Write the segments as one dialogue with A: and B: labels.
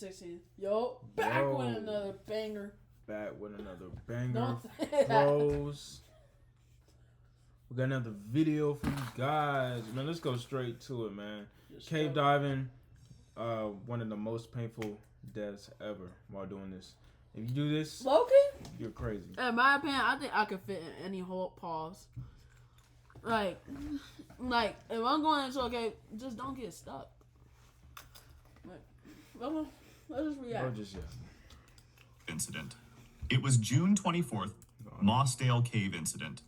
A: 16. Yo, back with another banger.
B: Back with another banger, bros. We got another video for you guys. Man, let's go straight to it, man. Cave diving, one of the most painful deaths ever while doing this. If you do this,
A: Loki,
B: you're crazy.
A: In my opinion, I think I could fit in any hole. Pause. Like, if I'm going into a cave, just don't get stuck. Like, let's just react.
C: Incident. It was June 24th, Mossdale Cave Incident.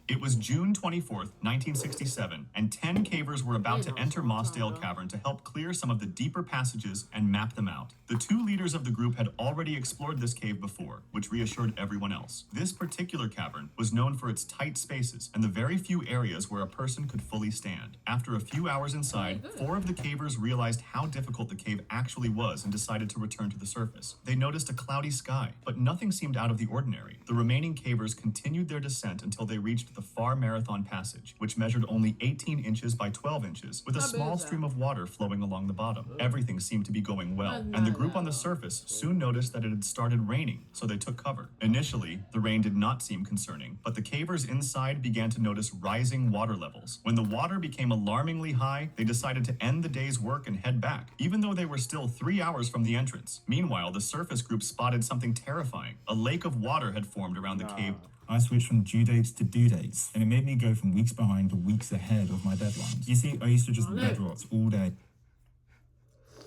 C: It was June 24th, 1967, and 10 cavers were about to enter Mossdale Cavern to help clear some of the deeper passages and map them out. The two leaders of the group had already explored this cave before, which reassured everyone else. This particular cavern was known for its tight spaces and the very few areas where a person could fully stand. After a few hours inside, 4 of the cavers realized how difficult the cave actually was and decided to return to the surface. They noticed a cloudy sky, but nothing seemed out of the ordinary. The remaining cavers continued their descent until they reached the Far Marathon Passage, which measured only 18 inches by 12 inches, with a small stream of water flowing along the bottom. Everything seemed to be going well, and the group on the surface soon noticed that it had started raining, so they took cover. Initially, the rain did not seem concerning, but the cavers inside began to notice rising water levels. When the water became alarmingly high, they decided to end the day's work and head back, even though they were still 3 hours from the entrance. Meanwhile, the surface group spotted something terrifying. A lake of water had formed around the cave.
D: I switched from due dates to due dates, and it made me go from weeks behind to weeks ahead of my deadlines. You see, I used to just bed rot all day.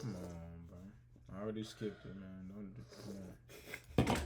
B: Come on, bro. I already skipped it, man. Come on.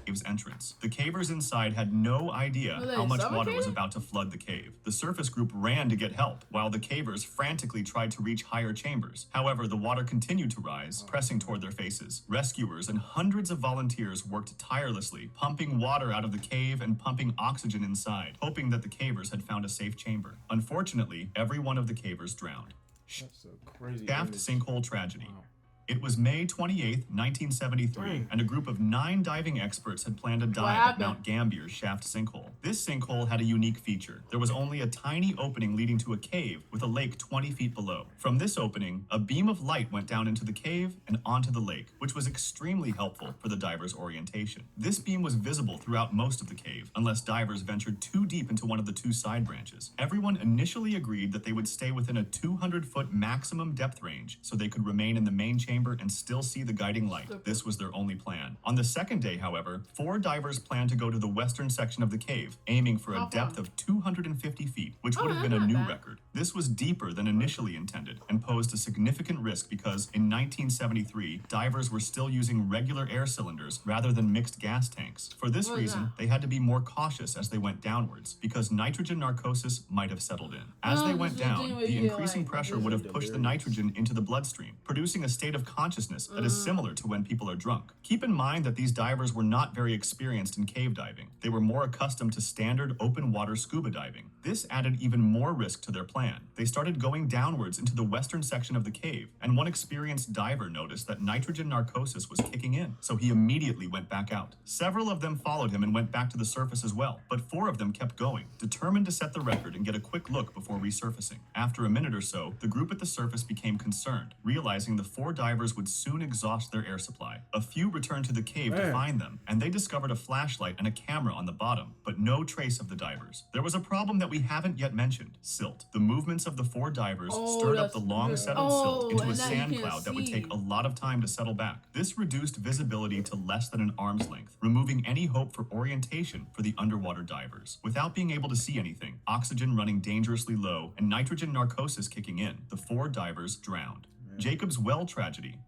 C: Cave's entrance. The cavers inside had no idea how much water was about to flood the cave. The surface group ran to get help, while the cavers frantically tried to reach higher chambers. However, the water continued to rise, pressing toward their faces. Rescuers and hundreds of volunteers worked tirelessly, pumping water out of the cave and pumping oxygen inside, hoping that the cavers had found a safe chamber. Unfortunately, every one of the cavers drowned.
B: That's a crazy
C: Shaft
B: image.
C: sinkhole tragedy.
B: Wow.
C: It was May 28th, 1973, and a group of 9 diving experts had planned a dive at Mount Gambier's shaft sinkhole. This sinkhole had a unique feature. There was only a tiny opening leading to a cave with a lake 20 feet below. From this opening, a beam of light went down into the cave and onto the lake, which was extremely helpful for the divers' orientation. This beam was visible throughout most of the cave, unless divers ventured too deep into one of the 2 side branches. Everyone initially agreed that they would stay within a 200-foot maximum depth range so they could remain in the main chamber and still see the guiding light. This was their only plan. On the second day, however, 4 divers planned to go to the western section of the cave, aiming for a depth of 250 feet, which would have been a new record. This was deeper than initially intended and posed a significant risk because in 1973, divers were still using regular air cylinders rather than mixed gas tanks. For this reason, they had to be more cautious as they went downwards because nitrogen narcosis might have settled in. As they went down, the increasing pressure would have pushed the nitrogen into the bloodstream, producing a state of consciousness that is similar to when people are drunk. Keep in mind that these divers were not very experienced in cave diving. They were more accustomed to standard open water scuba diving. This added even more risk to their plan. They started going downwards into the western section of the cave, and one experienced diver noticed that nitrogen narcosis was kicking in, so he immediately went back out. Several of them followed him and went back to the surface as well, but 4 of them kept going, determined to set the record and get a quick look before resurfacing. After a minute or so, the group at the surface became concerned, realizing the 4 divers would soon exhaust their air supply. A few returned to the cave to find them, and they discovered a flashlight and a camera on the bottom, but no trace of the divers. There was a problem that we haven't yet mentioned: silt. The movements of the 4 divers stirred up the long settled silt into a sand cloud that would take a lot of time to settle back. This reduced visibility to less than an arm's length, removing any hope for orientation for the underwater divers. Without being able to see anything, oxygen running dangerously low, and nitrogen narcosis kicking in, the 4 divers drowned. Jacob's Well tragedy.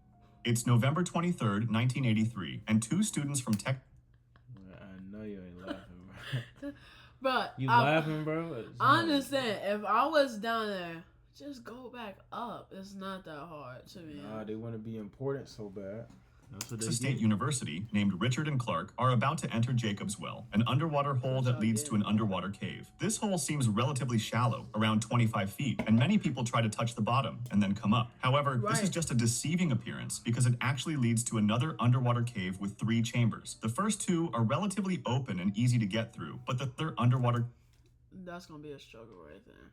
C: It's November 23rd, 1983, and 2 students from Tech...
B: I know you ain't laughing, bro.
A: But
B: You laughing, bro?
A: I understand. If I was down there, just go back up. It's not that hard to me.
B: Nah, they want to be important so bad.
C: Texas State University, named Richard and Clark, are about to enter Jacob's Well, an underwater hole that leads to an underwater cave. This hole seems relatively shallow, around 25 feet, and many people try to touch the bottom and then come up. However, this is just a deceiving appearance because it actually leads to another underwater cave with 3 chambers. The first 2 are relatively open and easy to get through, but the third underwater...
A: That's gonna be a struggle right there.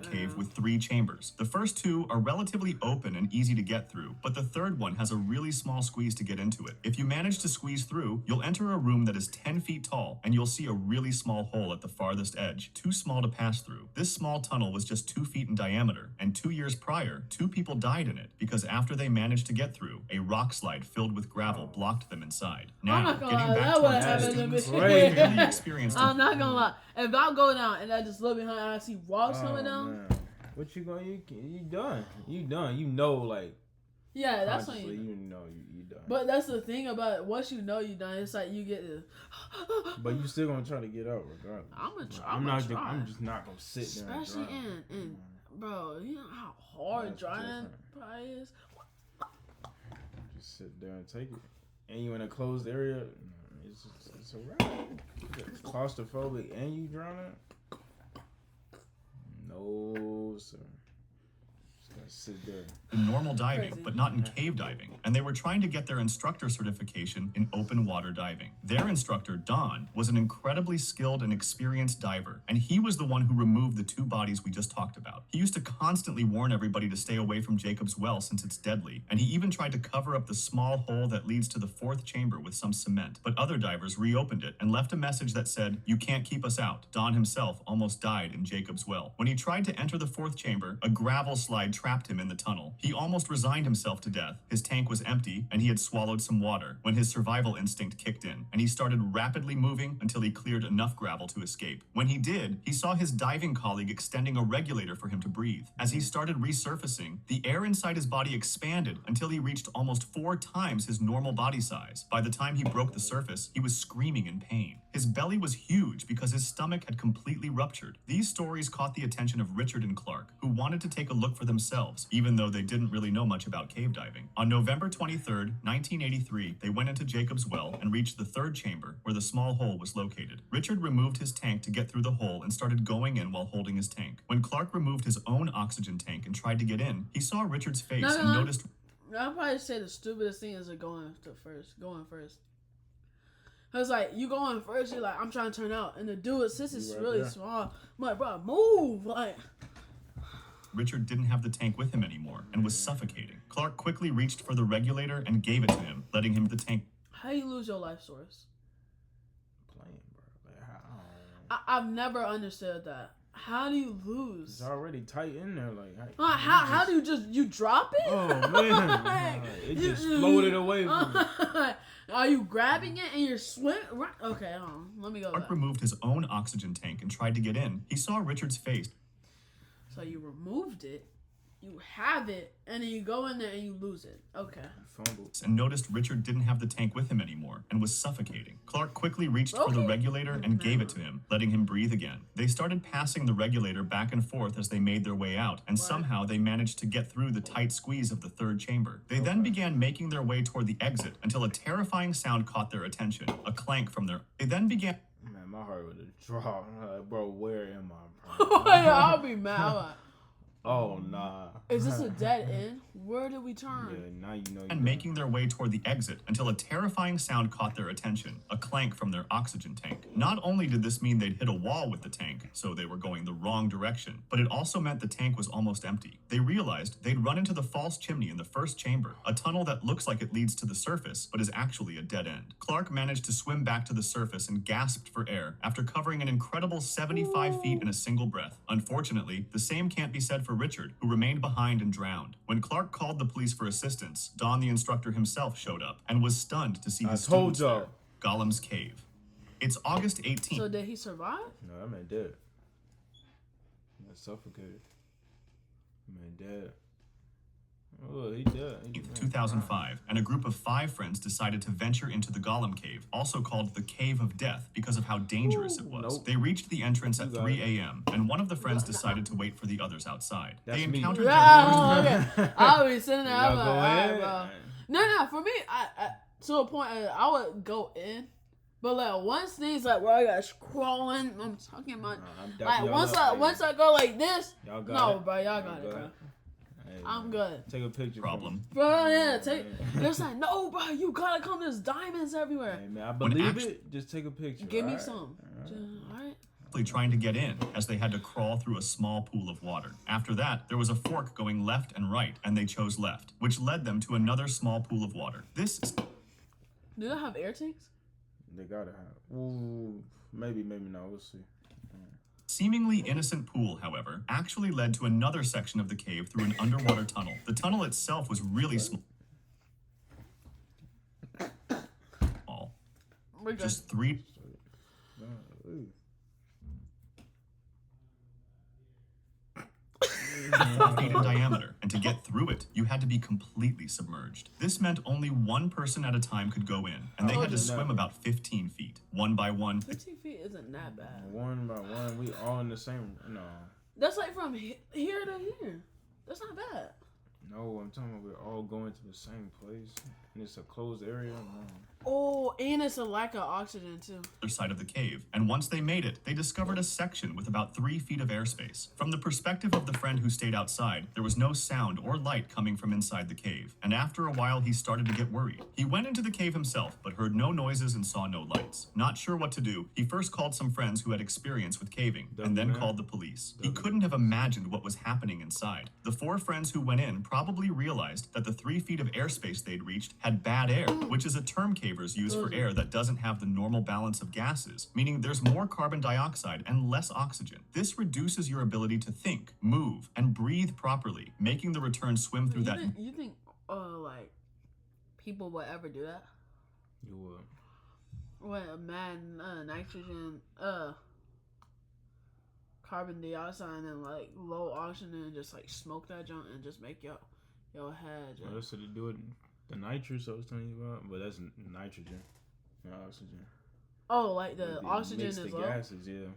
C: cave with 3 chambers. The first 2 are relatively open and easy to get through, but the third one has a really small squeeze to get into it. If you manage to squeeze through, you'll enter a room that is 10 feet tall, and you'll see a really small hole at the farthest edge, too small to pass through. This small tunnel was just 2 feet in diameter, and 2 years prior, 2 people died in it because after they managed to get through, a rock slide filled with gravel blocked them inside. Now, getting back to our experience.
A: I'm not gonna lie. If I go down and I just look behind and I see rocks coming down,
B: man. What you going? You done? You done? You know, like.
A: Yeah, that's when
B: you know you done.
A: But that's the thing about it. Once you know you done, it's like you get to.
B: But you still gonna try to get out regardless.
A: I'm
B: just not gonna sit there.
A: Especially in bro, you know how hard driving probably is.
B: Just sit there and take it. And you in a closed area, it's a wrap. It's claustrophobic and you drowning. No, sir. Sit there.
C: In normal diving, but not in cave diving, and they were trying to get their instructor certification in open water diving. Their instructor, Don, was an incredibly skilled and experienced diver, and he was the one who removed the 2 bodies we just talked about. He used to constantly warn everybody to stay away from Jacob's Well since it's deadly, and he even tried to cover up the small hole that leads to the 4th chamber with some cement, but other divers reopened it and left a message that said, "You can't keep us out." Don himself almost died in Jacob's Well. When he tried to enter the 4th chamber, a gravel slide trapped him in the tunnel. He almost resigned himself to death. His tank was empty, and he had swallowed some water when his survival instinct kicked in, and he started rapidly moving until he cleared enough gravel to escape. When he did, he saw his diving colleague extending a regulator for him to breathe. As he started resurfacing, the air inside his body expanded until he reached almost 4 times his normal body size. By the time he broke the surface, he was screaming in pain. His belly was huge because his stomach had completely ruptured. These stories caught the attention of Richard and Clark, who wanted to take a look for themselves, even though they didn't really know much about cave diving. On November 23rd, 1983, they went into Jacob's Well and reached the 3rd chamber, where the small hole was located. Richard removed his tank to get through the hole and started going in while holding his tank. When Clark removed his own oxygen tank and tried to get in, he saw Richard's face and noticed...
A: I'll probably say the stupidest thing is going first. It's like, you going first, you're like, I'm trying to turn out. And the dude, since it's really small, I'm like, bro, move. Like,
C: Richard didn't have the tank with him anymore and was suffocating. Clark quickly reached for the regulator and gave it to him, letting him the tank.
A: How do you lose your life source?
B: Playing, bro. Like,
A: I've never understood that. How do you lose?
B: It's already tight in there. Like,
A: how do you drop it?
B: Oh, man. It just floated away from me.
A: Are you grabbing it and you're swimming? Okay, let me go
C: Clark
A: back.
C: removed his own oxygen tank and tried to get in. He saw Richard's face.
A: So you removed it, you have it, and then you go in there and you lose it. Okay.
C: And noticed Richard didn't have the tank with him anymore and was suffocating. Clark quickly reached for the regulator and gave it to him, letting him breathe again. They started passing the regulator back and forth as they made their way out, and somehow they managed to get through the tight squeeze of the 3rd chamber. They then began making their way toward the exit until a terrifying sound caught their attention, a clank from their... They then began...
B: Man, my heart would have dropped. Bro, where am I, bro?
A: I'll be mad.
B: Oh, nah.
A: Is this a dead end? Where did we turn?
B: Yeah, now you know.
C: And making their way toward the exit until a terrifying sound caught their attention, a clank from their oxygen tank. Not only did this mean they'd hit a wall with the tank, so they were going the wrong direction, but it also meant the tank was almost empty. They realized they'd run into the false chimney in the 1st chamber, a tunnel that looks like it leads to the surface, but is actually a dead end. Clark managed to swim back to the surface and gasped for air after covering an incredible 75 feet in a single breath. Unfortunately, the same can't be said for Richard, who remained behind and drowned. When Clark called the police for assistance, Don, the instructor himself, showed up and was stunned to see his students there. Gollum's Cave. It's August 18th.
A: So did he survive?
B: No, that man dead. He got suffocated. Man dead. Oh, he dead.
C: 2005, and a group of 5 friends decided to venture into the Gollum Cave, also called the Cave of Death because of how dangerous it was. They reached the entrance at 3 a.m., and one of the friends decided to wait for the others outside. They encountered
A: I'll be sitting there. I'm like, all right, bro. No, for me, I to a point, I would go in. But like once things like where I got crawling, I'm talking about like once I go like this, bro, y'all got it, bro.
B: Hey,
A: I'm good.
B: Take a picture.
C: Problem.
A: Bro, yeah, They're saying, no, bro, you gotta come. There's diamonds everywhere.
B: Hey, man, I believe it. Just take a picture.
A: Give me some. All right.
C: trying to get in, as they had to crawl through a small pool of water. After that, there was a fork going left and right, and they chose left, which led them to another small pool of water. This is...
A: Do they have air tanks?
B: They gotta have. Ooh, maybe not. We'll see.
C: Seemingly innocent pool, however, actually led to another section of the cave through an underwater tunnel. The tunnel itself was really small. Just 3 feet in diameter, and to get through it, you had to be completely submerged. This meant only one person at a time could go in, and they had to swim about 15 feet, one by one.
A: 15 feet isn't that bad.
B: One by one, we all in the same. No.
A: That's like from here to here. That's not bad.
B: No, I'm talking about we're all going to the same place, and it's a closed area. No.
A: Oh, and it's a lack of oxygen too.
C: Other side of the cave, and once they made it, they discovered a section with about 3 feet of airspace. From the perspective of the friend who stayed outside, there was no sound or light coming from inside the cave, and after a while he started to get worried. He went into the cave himself, but heard no noises and saw no lights. Not sure what to do, he first called some friends who had experience with caving, and then called the police. He couldn't have imagined what was happening inside. The 4 friends who went in probably realized that the 3 feet of airspace they'd reached had bad air, which is a term cavers use for air that doesn't have the normal balance of gases, meaning there's more carbon dioxide and less oxygen. This reduces your ability to think, move, and breathe properly, making the return swim through that.
A: You think, like, people would ever do that?
B: You would.
A: What, man, nitrogen, carbon dioxide, and then like low oxygen, and just like smoke that junk and just make your head.
B: Well, so they do it. The nitrous I was telling you about, but that's nitrogen, not oxygen.
A: Oh, like the oxygen is low?
B: Gases, yeah.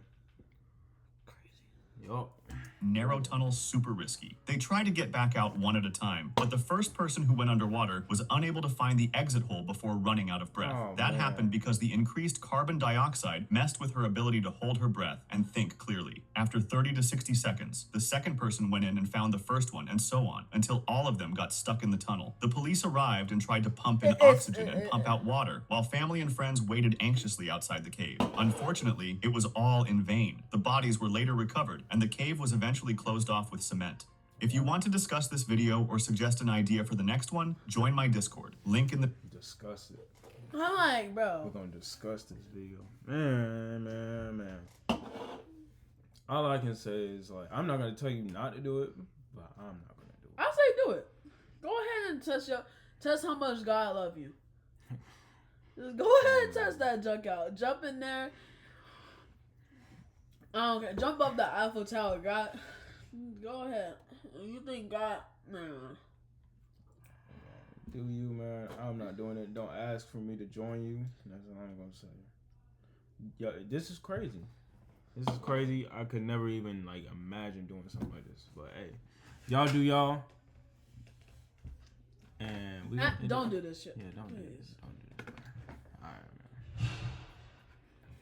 A: Crazy.
B: Yup.
C: Narrow tunnels super risky. They tried to get back out one at a time, but the first person who went underwater was unable to find the exit hole before running out of breath. That happened because the increased carbon dioxide messed with her ability to hold her breath and think clearly. After 30 to 60 seconds, the second person went in and found the first one, and so on, until all of them got stuck in the tunnel. The police arrived and tried to pump in oxygen and pump out water, while family and friends waited anxiously outside the cave. Unfortunately, it was all in vain. The bodies were later recovered, and the cave was eventually closed off with cement. If you want to discuss this video or suggest an idea for the next one, join my Discord. Link in the...
B: Discuss it.
A: I'm like, bro.
B: We're gonna discuss this video. Man. All I can say is, like, I'm not gonna tell you not to do it, but I'm not gonna do it.
A: I say do it. Go ahead and test how much God love you. Just go ahead and test that junk out. Jump in there. I don't care. Jump up the Eiffel Tower, God. Go ahead. You think God? Nah.
B: Do you, man? I'm not doing it. Don't ask for me to join you. That's all I'm gonna say. Yo, this is crazy. This is crazy. I could never even like imagine doing something like this. But hey, y'all do y'all. And we
A: don't do this shit.
B: Yeah, don't do
A: Please.
B: this. Don't